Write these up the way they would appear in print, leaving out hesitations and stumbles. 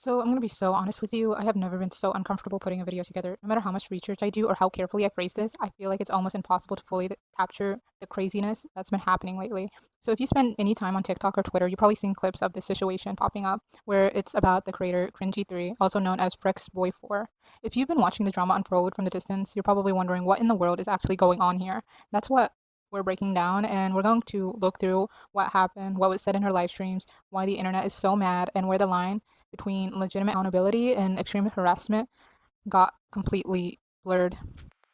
So I'm gonna be so honest with you. I have never been so uncomfortable putting a video together. No matter how much research I do or how carefully I phrase this, I feel like it's almost impossible to fully capture the craziness that's been happening lately. So if you spend any time on TikTok or Twitter, you've probably seen clips of this situation popping up where it's about the creator Cringy3, also known as Frex Boy 4. If you've been watching the drama unfold from the distance, you're probably wondering what in the world is actually going on here. That's what we're breaking down, and we're going to look through what happened, what was said in her live streams, why the internet is so mad, and where the line between legitimate accountability and extreme harassment got completely blurred.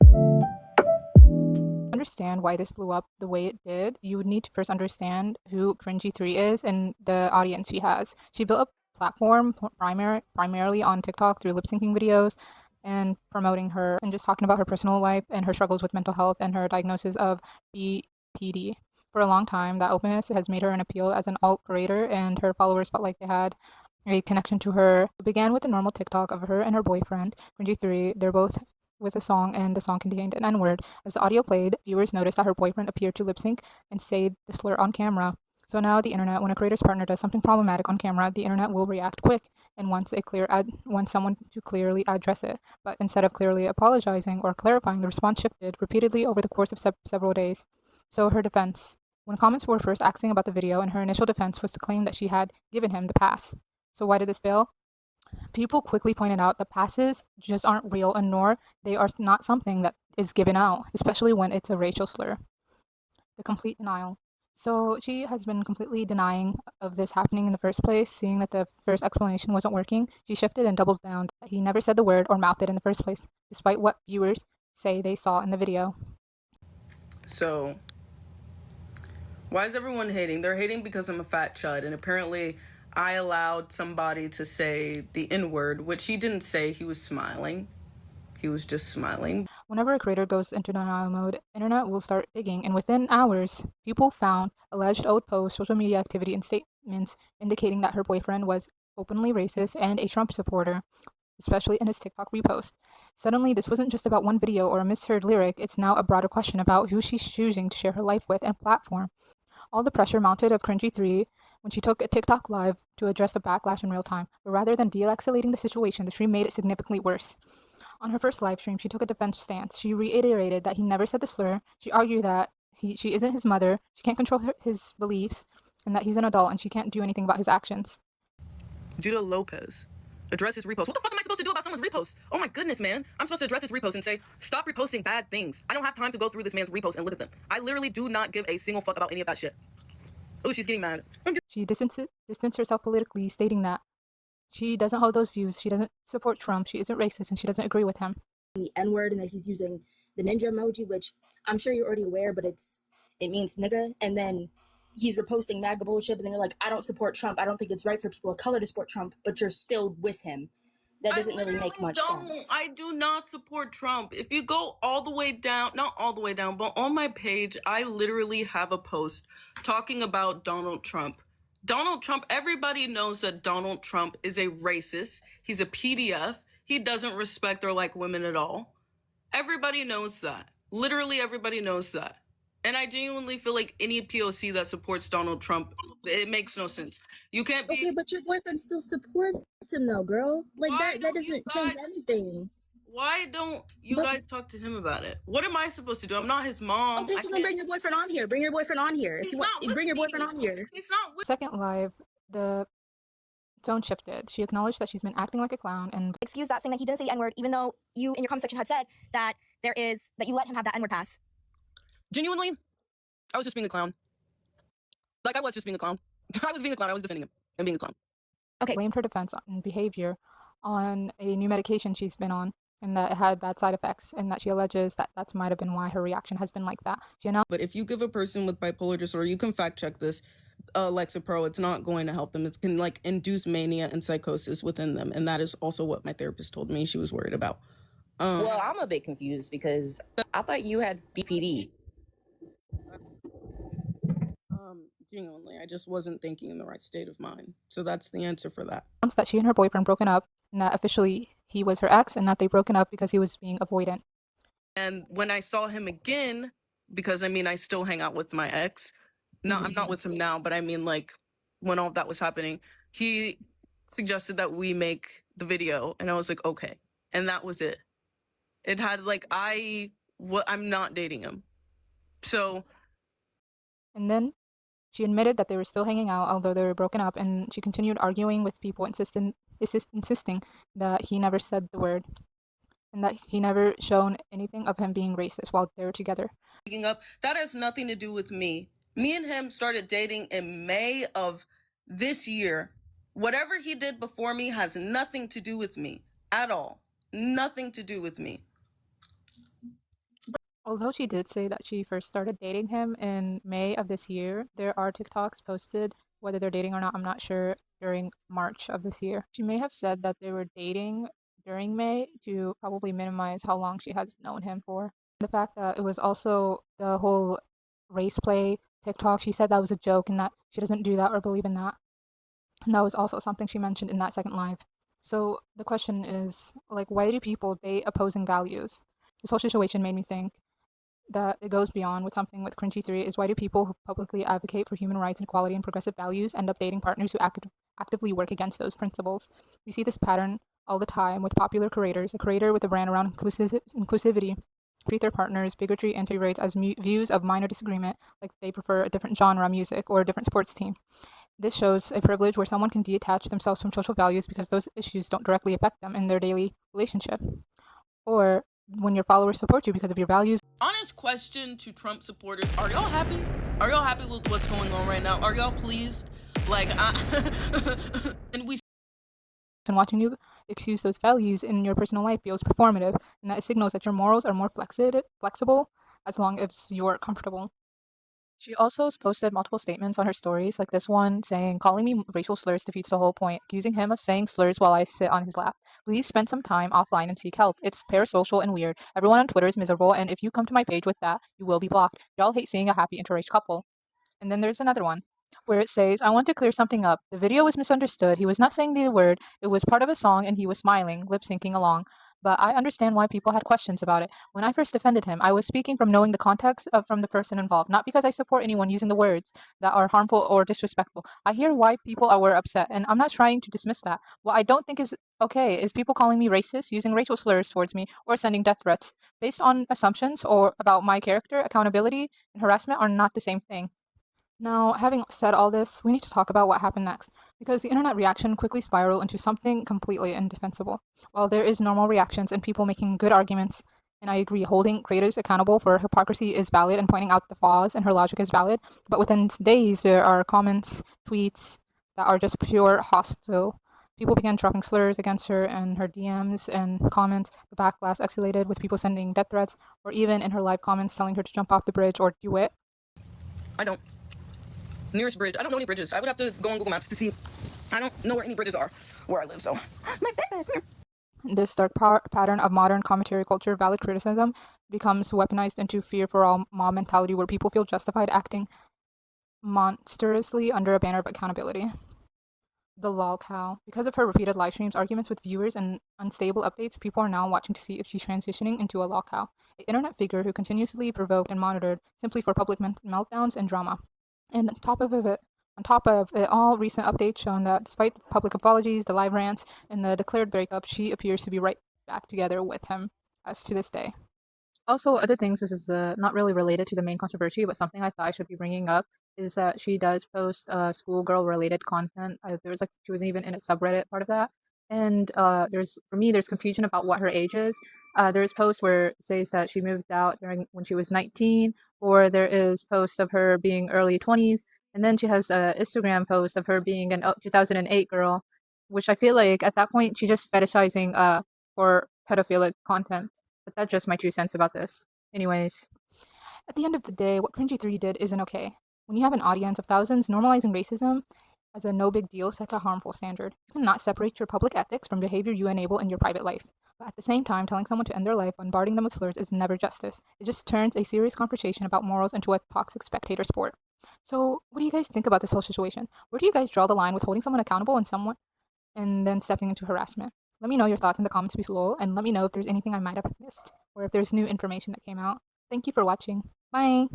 To understand why this blew up the way it did, you would need to first understand who Cringy3 is and the audience she has. She built a platform primarily on TikTok through lip syncing videos and promoting her and just talking about her personal life and her struggles with mental health and her diagnosis of BPD. For a long time, that openness has made her an appeal as an alt creator, and her followers felt like they had a connection to her. It began with a normal TikTok of her and her boyfriend, Cringy3. They're both with a song, and the song contained an N word. As the audio played, viewers noticed that her boyfriend appeared to lip sync and say the slur on camera. So now the internet, when a creator's partner does something problematic on camera, the internet will react quick and wants someone to clearly address it. But instead of clearly apologizing or clarifying, the response shifted repeatedly over the course of several days. So her defense. When comments were first asking about the video, and her initial defense was to claim that she had given him the pass. So why did this fail? People quickly pointed out that passes just aren't real, and nor they are not something that is given out, especially when it's a racial slur. The complete denial. So she has been completely denying of this happening in the first place, seeing that the first explanation wasn't working. She shifted and doubled down that he never said the word or mouthed it in the first place, despite what viewers say they saw in the video. So, why is everyone hating? They're hating because I'm a fat chud, and apparently I allowed somebody to say the N-word, which he didn't say. He was smiling. He was just smiling. Whenever a creator goes into denial mode, internet will start digging, and within hours, people found alleged old posts, social media activity, and statements indicating that her boyfriend was openly racist and a Trump supporter, especially in his TikTok repost. Suddenly, this wasn't just about one video or a misheard lyric, it's now a broader question about who she's choosing to share her life with and platform. All the pressure mounted of Cringy3 when she took a TikTok live to address the backlash in real time, but rather than de-escalating the situation, the stream made it significantly worse. On her first live stream, she took a defense stance. She reiterated that he never said the slur. She argued that she isn't his mother, she can't control his beliefs, and that he's an adult and she can't do anything about his actions. Judah Lopez. Address his repost. What the fuck am I supposed to do about someone's repost? Oh my goodness, man. I'm supposed to address his repost and say, stop reposting bad things. I don't have time to go through this man's repost and look at them. I literally do not give a single fuck about any of that shit. Oh, she's getting mad. She distanced herself politically, stating that she doesn't hold those views, she doesn't support Trump, she isn't racist, and she doesn't agree with him. The N-word, and that he's using the ninja emoji, which I'm sure you're already aware, but it means nigga. And then he's reposting MAGA bullshit, and then you're like, I don't support Trump. I don't think it's right for people of color to support Trump, but you're still with him. That doesn't really make much sense. I do not support Trump. If you go all the way down, not all the way down, but on my page, I literally have a post talking about Donald Trump. Donald Trump, everybody knows that Donald Trump is a racist. He's a PDF. He doesn't respect or like women at all. Everybody knows that. Literally everybody knows that. And I genuinely feel like any POC that supports Donald Trump, it makes no sense. You can't be... Okay, but your boyfriend still supports him though, girl. Like, that doesn't change anything. Why don't you guys talk to him about it? What am I supposed to do? I'm not his mom. Okay, so then bring your boyfriend on here. Bring your boyfriend on here. If you want, bring your boyfriend on here. He's not with... Second live, the tone shifted. She acknowledged that she's been acting like a clown and excused that, saying that he didn't say the N-word, even though you in your comment section had said that that you let him have that N-word pass. Genuinely, I was just being a clown. Like, I was just being a clown. I was being a clown. I was defending him and being a clown. Okay. Blamed her defense and behavior on a new medication she's been on, and that it had bad side effects, and that she alleges that that might have been why her reaction has been like that. But if you give a person with bipolar disorder, you can fact check this, Lexapro, it's not going to help them. It can like induce mania and psychosis within them, and that is also what my therapist told me she was worried about. Well, I'm a bit confused because I thought you had BPD. Genuinely, I just wasn't thinking in the right state of mind. So that's the answer for that. Announced that she and her boyfriend broken up, and that officially he was her ex, and that they broken up because he was being avoidant. And when I saw him again, because I mean, I still hang out with my ex. No, I'm not with him now, but I mean, like, when all that was happening, he suggested that we make the video, and I was like, okay. And that was it. It had like, I'm not dating him. So. And then she admitted that they were still hanging out, although they were broken up, and she continued arguing with people, insisting that he never said the word and that he never shown anything of him being racist while they were together. Up, that has nothing to do with me. Me and him started dating in May of this year. Whatever he did before me has nothing to do with me at all. Nothing to do with me. Although she did say that she first started dating him in May of this year, there are TikToks posted, whether they're dating or not, I'm not sure, during March of this year. She may have said that they were dating during May to probably minimize how long she has known him for. The fact that it was also the whole race play TikTok, she said that was a joke and that she doesn't do that or believe in that. And that was also something she mentioned in that second live. So the question is, like, why do people date opposing values? This whole situation made me think that it goes beyond with something with Cringy 3 is why do people who publicly advocate for human rights and equality and progressive values end up dating partners who actively work against those principles? We see this pattern all the time with popular creators. A creator with a brand around inclusivity treat their partners' bigotry, anti-rights as views of minor disagreement, like they prefer a different genre music or a different sports team. This shows a privilege where someone can detach themselves from social values because those issues don't directly affect them in their daily relationship. Or when your followers support you because of your values. Honest question to Trump supporters, are y'all happy? Are y'all happy with what's going on right now? Are y'all pleased? Like, and watching you excuse those values in your personal life feels performative, and that signals that your morals are more flexible as long as you're comfortable. She also posted multiple statements on her stories, like this one saying, calling me racial slurs defeats the whole point, accusing him of saying slurs while I sit on his lap. Please spend some time offline and seek help. It's parasocial and weird. Everyone on Twitter is miserable, and if you come to my page with that, you will be blocked. Y'all hate seeing a happy interracial couple. And then there's another one where it says, I want to clear something up. The video was misunderstood. He was not saying the word. It was part of a song and he was smiling, lip syncing along. But I understand why people had questions about it. When I first defended him, I was speaking from knowing the context from the person involved, not because I support anyone using the words that are harmful or disrespectful. I hear why people were upset, and I'm not trying to dismiss that. What I don't think is okay is people calling me racist, using racial slurs towards me, or sending death threats. Based on assumptions or about my character, accountability and harassment are not the same thing. Now, having said all this, we need to talk about what happened next, because the internet reaction quickly spiraled into something completely indefensible. While there is normal reactions and people making good arguments, and I agree, holding creators accountable for hypocrisy is valid and pointing out the flaws and her logic is valid, but within days there are comments, tweets that are just pure hostile. People began dropping slurs against her and her DMs and comments. The backlash escalated with people sending death threats, or even in her live comments telling her to jump off the bridge or do it. I don't. Nearest bridge. I don't know any bridges. I would have to go on Google Maps to see. I don't know where any bridges are where I live, so. My bad. This dark pattern of modern commentary culture, valid criticism, becomes weaponized into fear for all mob mentality where people feel justified acting monstrously under a banner of accountability. The lolcow. Because of her repeated live streams, arguments with viewers, and unstable updates, people are now watching to see if she's transitioning into a lolcow, an internet figure who continuously provoked and monitored simply for public meltdowns and drama. And on top of it all, recent updates shown that despite the public apologies, the live rants, and the declared breakup, she appears to be right back together with him as to this day. Also, other things, this is not really related to the main controversy, but something I thought I should be bringing up is that she does post schoolgirl related content. She wasn't even in a subreddit part of that. And there's confusion about what her age is. There's posts where it says that she moved out when she was 19, or there is posts of her being early 20s, and then she has an Instagram post of her being an 2008 girl, which I feel like at that point she's just fetishizing for pedophilic content. But that's just my 2 cents about this. Anyways, at the end of the day, what Cringy 3 did isn't okay. When you have an audience of thousands, normalizing racism as a no big deal sets a harmful standard. You cannot separate your public ethics from behavior you enable in your private life. But at the same time, telling someone to end their life, bombarding them with slurs is never justice. It just turns a serious conversation about morals into a toxic spectator sport. So, what do you guys think about this whole situation? Where do you guys draw the line with holding someone accountable and then stepping into harassment? Let me know your thoughts in the comments below, and let me know if there's anything I might have missed, or if there's new information that came out. Thank you for watching. Bye!